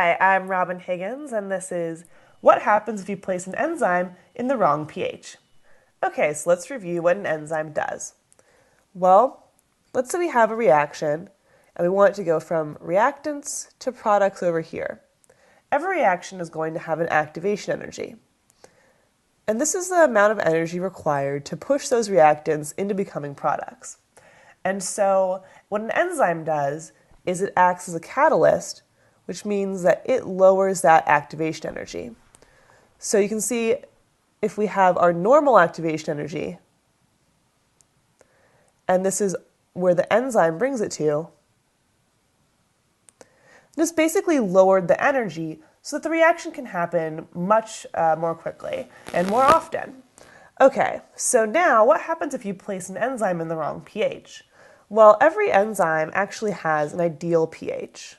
Hi, I'm Robin Higgins, and this is What Happens If You Place an Enzyme in the Wrong pH? Okay, so let's review what an enzyme does. Well, let's say we have a reaction, and we want it to go from reactants to products over here. Every reaction is going to have an activation energy. And this is the amount of energy required to push those reactants into becoming products. And so what an enzyme does is it acts as a catalyst, which means that it lowers that activation energy. So you can see if we have our normal activation energy, and this is where the enzyme brings it to, this basically lowered the energy so that the reaction can happen much more quickly and more often. Okay, so now what happens if you place an enzyme in the wrong pH? Well, every enzyme actually has an ideal pH.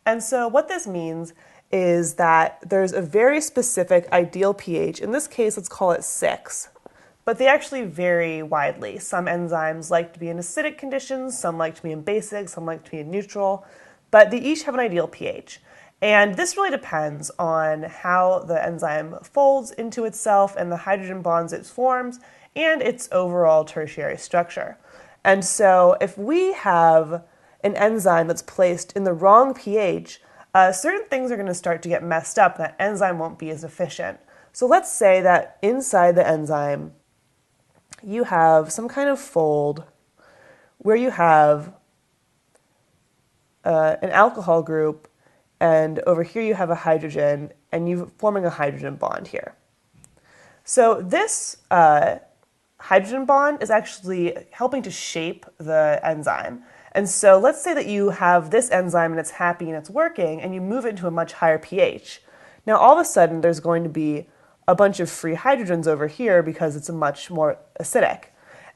And so what this means is that there's a very specific ideal pH. In this case, let's call it 6. But they actually vary widely. Some enzymes like to be in acidic conditions, some like to be in basic, some like to be in neutral, but they each have an ideal pH. And this really depends on how the enzyme folds into itself and the hydrogen bonds it forms and its overall tertiary structure. And so if we have an enzyme that's placed in the wrong pH, certain things are going to start to get messed up. That enzyme won't be as efficient. So let's say that inside the enzyme, you have some kind of fold where you have an alcohol group, and over here you have a hydrogen, and you're forming a hydrogen bond here. So this hydrogen bond is actually helping to shape the enzyme. And so let's say that you have this enzyme and it's happy and it's working, and you move it to a much higher pH. Now all of a sudden there's going to be a bunch of free hydrogens over here because it's a much more acidic.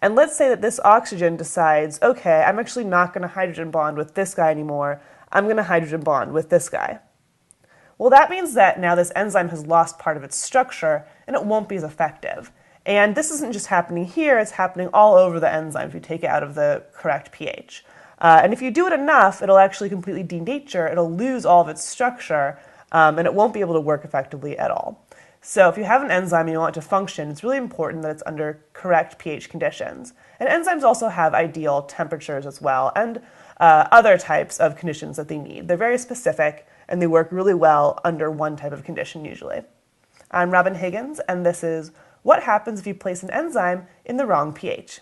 And let's say that this oxygen decides, okay, I'm actually not going to hydrogen bond with this guy anymore. I'm going to hydrogen bond with this guy. Well, that means that now this enzyme has lost part of its structure and it won't be as effective. And this isn't just happening here, it's happening all over the enzyme if you take it out of the correct pH. And if you do it enough, it'll actually completely denature, it'll lose all of its structure, and it won't be able to work effectively at all. So if you have an enzyme and you want it to function, it's really important that it's under correct pH conditions. And enzymes also have ideal temperatures as well, and other types of conditions that they need. They're very specific, and they work really well under one type of condition usually. I'm Robin Higgins, and this is What Happens If You Place an Enzyme in the Wrong pH?